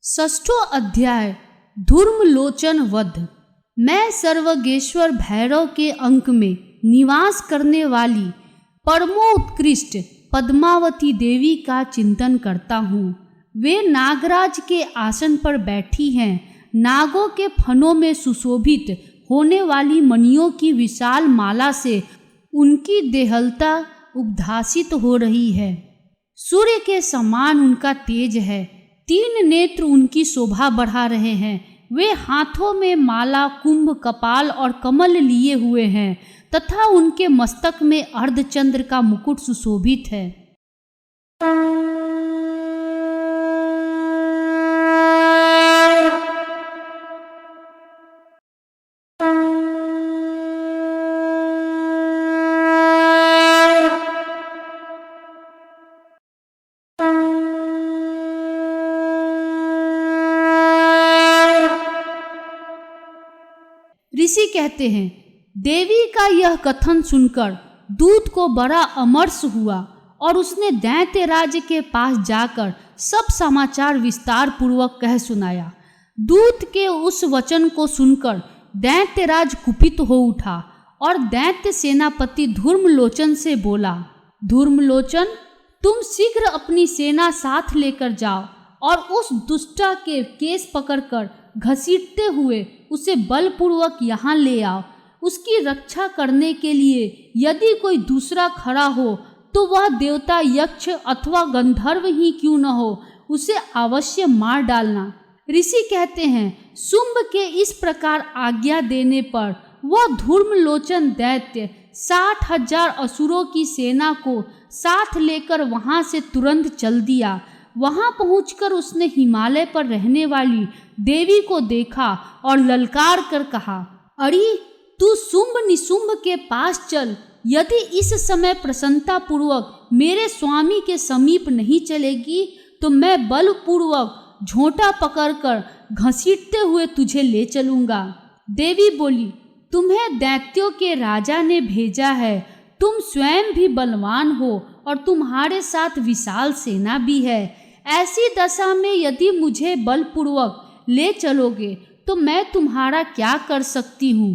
षष्ठो अध्याय धूर्मलोचन वध। मैं सर्वगेश्वर भैरव के अंक में निवास करने वाली परमोत्कृष्ट पद्मावती देवी का चिंतन करता हूँ। वे नागराज के आसन पर बैठी हैं। नागों के फनों में सुशोभित होने वाली मणियों की विशाल माला से उनकी देहलता उद्भासित हो रही है। सूर्य के समान उनका तेज है। 3 नेत्र उनकी शोभा बढ़ा रहे हैं। वे हाथों में माला, कुंभ, कपाल और कमल लिए हुए हैं तथा उनके मस्तक में अर्धचंद्र का मुकुट सुशोभित है। ऋषि कहते हैं, देवी का यह कथन सुनकर दूत को बड़ा अमर्ष हुआ और उसने दैत्यराज के पास जाकर सब समाचार विस्तार पूर्वक कह सुनाया। दूत के उस वचन को सुनकर दैत्यराज कुपित हो उठा और दैत्य सेनापति धूर्मलोचन से बोला, धूर्मलोचन, तुम शीघ्र अपनी सेना साथ लेकर जाओ और उस दुष्टा के केस पकड़कर घसीटते हुए उसे बलपूर्वक यहाँ ले आओ। उसकी रक्षा करने के लिए यदि कोई दूसरा खड़ा हो तो वह देवता, यक्ष अथवा गंधर्व ही क्यों न हो, उसे अवश्य मार डालना। ऋषि कहते हैं, शुंभ के इस प्रकार आज्ञा देने पर वह धूर्मलोचन दैत्य 60,000 असुरों की सेना को साथ लेकर वहां से तुरंत चल दिया। वहां पहुंचकर उसने हिमालय पर रहने वाली देवी को देखा और ललकार कर कहा, अरे तू शुंभ निशुंभ के पास चल। यदि इस समय प्रसन्नता पूर्वक मेरे स्वामी के समीप नहीं चलेगी तो मैं बलपूर्वक झोंटा पकड़कर घसीटते हुए तुझे ले चलूंगा। देवी बोली, तुम्हें दैत्यों के राजा ने भेजा है। तुम स्वयं भी बलवान हो और तुम्हारे साथ विशाल सेना भी है। ऐसी दशा में यदि मुझे बलपूर्वक ले चलोगे तो मैं तुम्हारा क्या कर सकती हूँ।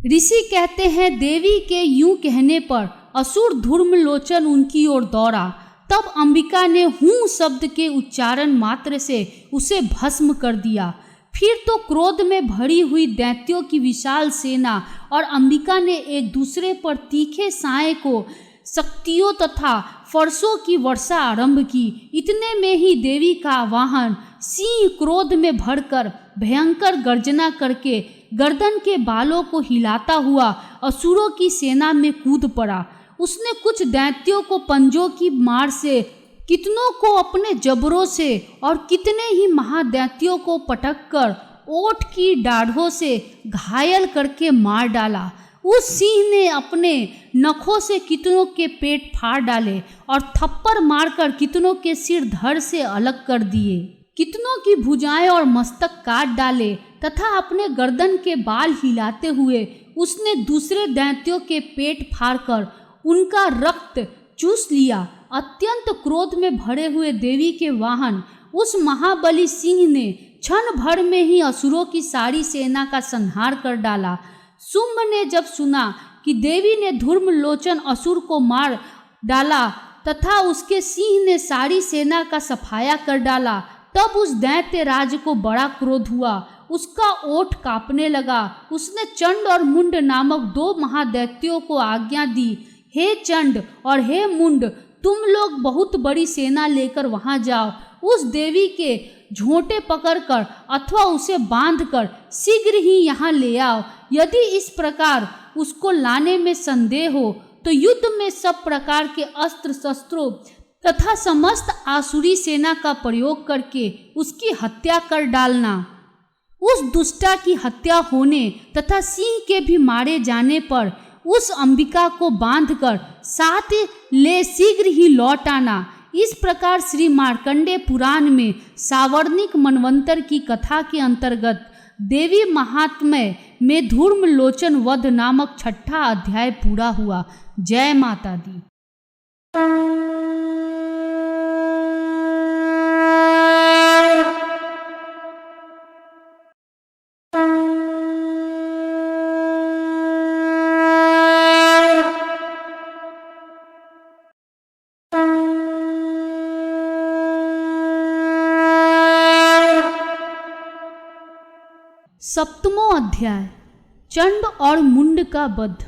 ऋषि कहते हैं, देवी के यूं कहने पर असुर धूर्मलोचन उनकी ओर दौड़ा। तब अंबिका ने हूँ शब्द के उच्चारण मात्र से उसे भस्म कर दिया। फिर तो क्रोध में भरी हुई दैत्यों की विशाल सेना और अंबिका ने एक दूसरे पर तीखे साए को शक्तियों तथा फरसों की वर्षा आरंभ की। इतने में ही देवी का वाहन सिंह क्रोध में भरकर भयंकर गर्जना करके गर्दन के बालों को हिलाता हुआ असुरों की सेना में कूद पड़ा। उसने कुछ दैत्यों को पंजों की मार से, कितनों को अपने जबरों से और कितने ही महादैत्यों को पटक कर ओठ की दाढ़ों से घायल करके मार डाला। उस सिंह ने अपने नखों से कितनों के पेट फाड़ डाले और थप्पड़ मारकर कितनों के सिर धड़ से अलग कर दिए। कितनों की भुजाएं और मस्तक काट डाले तथा अपने गर्दन के बाल हिलाते हुए उसने दूसरे दैत्यों के पेट फाड़कर उनका रक्त चूस लिया। अत्यंत क्रोध में भरे हुए देवी के वाहन उस महाबली सिंह ने क्षण भर में ही असुरों की सारी सेना का संहार कर डाला। शुंभ ने जब सुना कि देवी ने धूर्मलोचन असुर को मार डाला तथा उसके सिंह ने सारी सेना का सफाया कर डाला, तब उस दैत्य राज को बड़ा क्रोध हुआ। उसका ओठ कांपने लगा। उसने चंड और मुंड नामक 2 महादैत्यों को आज्ञा दी, हे चंड और हे मुंड, तुम लोग बहुत बड़ी सेना लेकर वहां जाओ। उस देवी के झोंटे पकड़कर अथवा उसे बांधकर शीघ्र ही यहाँ ले आओ। यदि इस प्रकार उसको लाने में संदेह हो तो युद्ध में सब प्रकार के अस्त्र शस्त्रों तथा समस्त आसुरी सेना का प्रयोग करके उसकी हत्या कर डालना। उस दुष्टा की हत्या होने तथा सिंह के भी मारे जाने पर उस अंबिका को बांधकर साथ ले शीघ्र ही लौट आना। इस प्रकार श्री मार्कंडेय पुराण में सावर्णिक मनवंतर की कथा के अंतर्गत देवी महात्म्य में धूर्मलोचन वध नामक 6ठा अध्याय पूरा हुआ। जय माता दी। सप्तमों अध्याय चंड और मुंड का वध।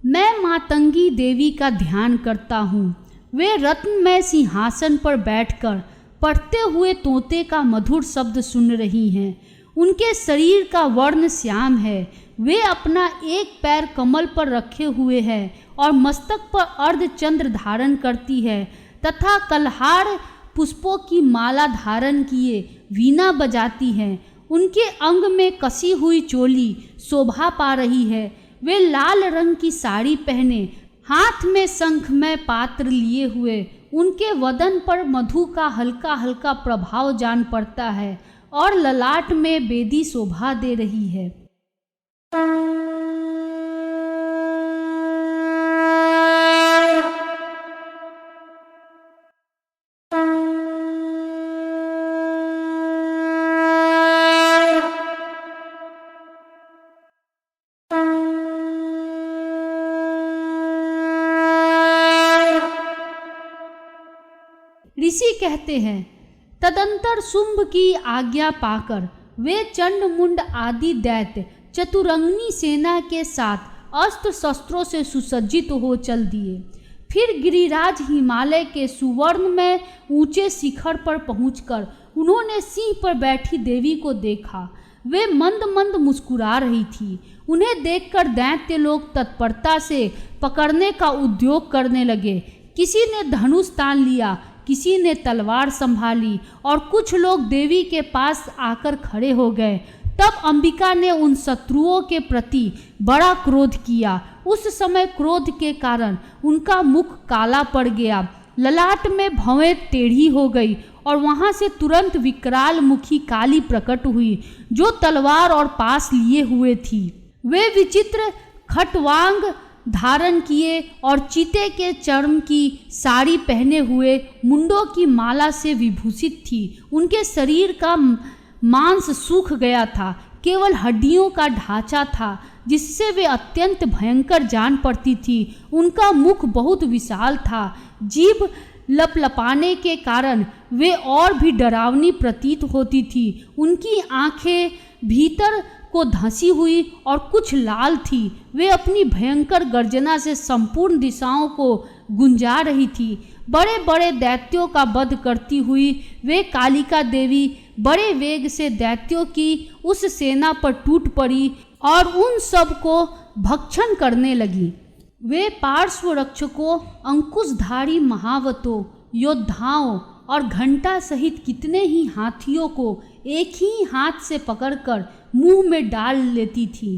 मैं मातंगी देवी का ध्यान करता हूँ। वे रत्नमय सिंहासन पर बैठकर पढ़ते हुए तोते का मधुर शब्द सुन रही हैं। उनके शरीर का वर्ण श्याम है। वे अपना एक पैर कमल पर रखे हुए हैं और मस्तक पर अर्धचंद्र धारण करती है तथा कलहार पुष्पों की माला धारण किए वीणा बजाती हैं। उनके अंग में कसी हुई चोली शोभा पा रही है। वे लाल रंग की साड़ी पहने हाथ में शंखमय पात्र लिए हुए, उनके वदन पर मधु का हल्का हल्का प्रभाव जान पड़ता है और ललाट में बेदी शोभा दे रही है। ऋषि कहते हैं, तदंतर शुंभ की आज्ञा पाकर वे चंड मुंड आदि दैत्य चतुरंगनी सेना के साथ अस्त्र शस्त्रों से सुसज्जित हो चल दिए। फिर गिरिराज हिमालय के सुवर्ण में ऊंचे शिखर पर पहुंचकर उन्होंने सिंह पर बैठी देवी को देखा। वे मंद मंद मुस्कुरा रही थी। उन्हें देखकर दैत्य लोग तत्परता से पकड़ने का उद्योग करने लगे। किसी ने धनुष तान लिया, किसी ने तलवार संभाली और कुछ लोग देवी के पास आकर खड़े हो गए। तब अंबिका ने उन शत्रुओं के प्रति बड़ा क्रोध किया। उस समय क्रोध के कारण उनका मुख काला पड़ गया, ललाट में भौएं टेढ़ी हो गई और वहां से तुरंत विकराल मुखी काली प्रकट हुई जो तलवार और पास लिए हुए थी। वे विचित्र खटवांग धारण किए और चीते के चर्म की साड़ी पहने हुए मुंडों की माला से विभूषित थी। उनके शरीर का मांस सूख गया था, केवल हड्डियों का ढांचा था जिससे वे अत्यंत भयंकर जान पड़ती थी। उनका मुख बहुत विशाल था। जीभ लपलपाने के कारण वे और भी डरावनी प्रतीत होती थी। उनकी आंखें भीतर को धंसी हुई और कुछ लाल थी। वे अपनी भयंकर गर्जना से संपूर्ण दिशाओं को गुंजा रही थी। बड़े बड़े दैत्यों का वध करती हुई वे कालिका देवी बड़े वेग से दैत्यों की उस सेना पर टूट पड़ी और उन सब को भक्षण करने लगी। वे पार्श्व रक्षकों, अंकुशधारी महावतों, योद्धाओं और घंटा सहित कितने ही हाथियों को एक ही हाथ से पकड़कर मुंह में डाल लेती थी।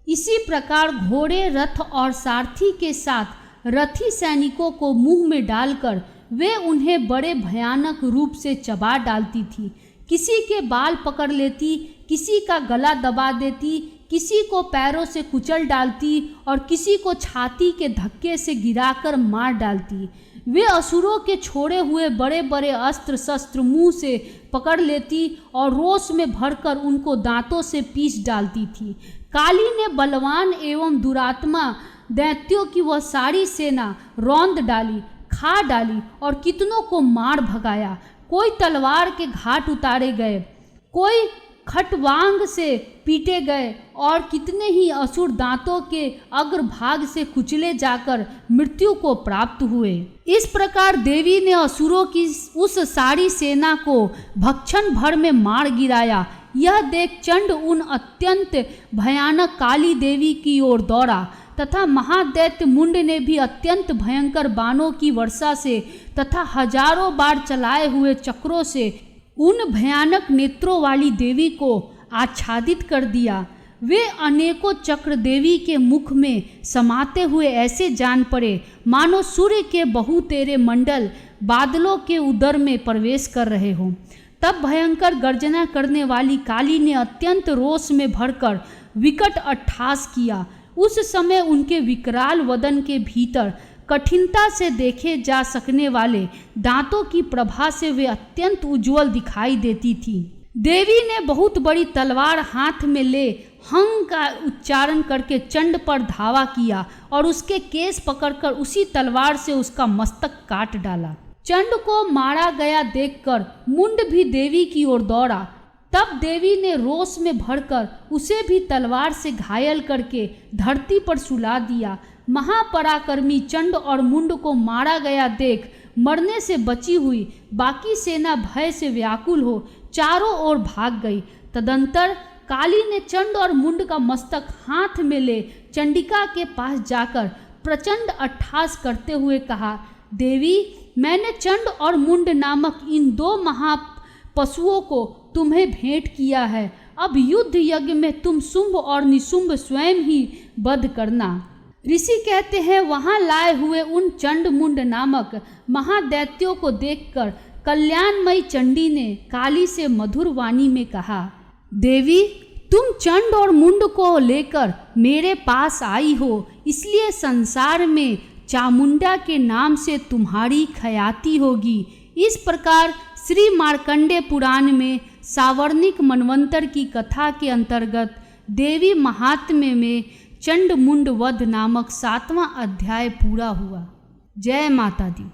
इसी प्रकार घोड़े, रथ और सारथी के साथ रथी सैनिकों को मुंह में डालकर वे उन्हें बड़े भयानक रूप से चबा डालती थी। किसी के बाल पकड़ लेती, किसी का गला दबा देती, किसी को पैरों से कुचल डालती और किसी को छाती के धक्के से गिराकर मार डालती। वे असुरों के छोड़े हुए बड़े बड़े अस्त्र शस्त्र मुंह से पकड़ लेती और रोष में भरकर उनको दांतों से पीस डालती थी। काली ने बलवान एवं दुरात्मा दैत्यों की वह सारी सेना रौंद डाली, खा डाली और कितनों को मार भगाया। कोई तलवार के घाट उतारे गए, कोई खटवांग से पीटे गए और कितने ही असुर दांतों के अग्रभाग से कुचले जाकर मृत्यु को प्राप्त हुए। इस प्रकार देवी ने असुरों की उस सारी सेना को भक्षण भर में मार गिराया। यह देख चंड उन अत्यंत भयानक काली देवी की ओर दौड़ा तथा महादैत्य मुंड ने भी अत्यंत भयंकर बाणों की वर्षा से तथा हजारों बार चलाए हुए चक्रों से उन भयानक नेत्रों वाली देवी को आच्छादित कर दिया। वे अनेकों चक्र देवी के मुख में समाते हुए ऐसे जान पड़े मानो सूर्य के बहुतेरे मंडल बादलों के उदर में प्रवेश कर रहे हों। तब भयंकर गर्जना करने वाली काली ने अत्यंत रोष में भरकर विकट अट्टहास किया। उस समय उनके विकराल वदन के भीतर कठिनता से देखे जा सकने वाले दांतों की प्रभा से वे अत्यंत उज्जवल दिखाई देती थी। देवी ने बहुत बड़ी तलवार हाथ में ले हंग का उच्चारण करके चंड पर धावा किया और उसके केस पकड़कर उसी तलवार से उसका मस्तक काट डाला। चंड को मारा गया देखकर मुंड भी देवी की ओर दौड़ा। तब देवी ने रोष में भरकर उसे भी तलवार से घायल करके धरती पर सुला दिया। महापराक्रमी चंड और मुंड को मारा गया देख मरने से बची हुई बाकी सेना भय से व्याकुल हो चारों ओर भाग गई। तदंतर काली ने चंड और मुंड का मस्तक हाथ में ले चंडिका के पास जाकर प्रचंड अट्टहास करते हुए कहा, देवी, मैंने चंड और मुंड नामक इन दो महापशुओं को तुम्हें भेंट किया है। अब युद्ध यज्ञ में तुम शुंभ और निशुंभ स्वयं ही वध करना। ऋषि कहते हैं, वहां लाए हुए उन चंड मुंड नामक महादैत्यों को देखकर कल्याणमयी चंडी ने काली से मधुर वाणी में कहा, देवी, तुम चंड और मुंड को लेकर मेरे पास आई हो, इसलिए संसार में चामुंडा के नाम से तुम्हारी ख्याति होगी। इस प्रकार श्री मार्कंडेय पुराण में सावर्णिक मनवंतर की कथा के अंतर्गत देवी महात्म्य में चंड मुंड वध नामक 7वां अध्याय पूरा हुआ। जय माता दी।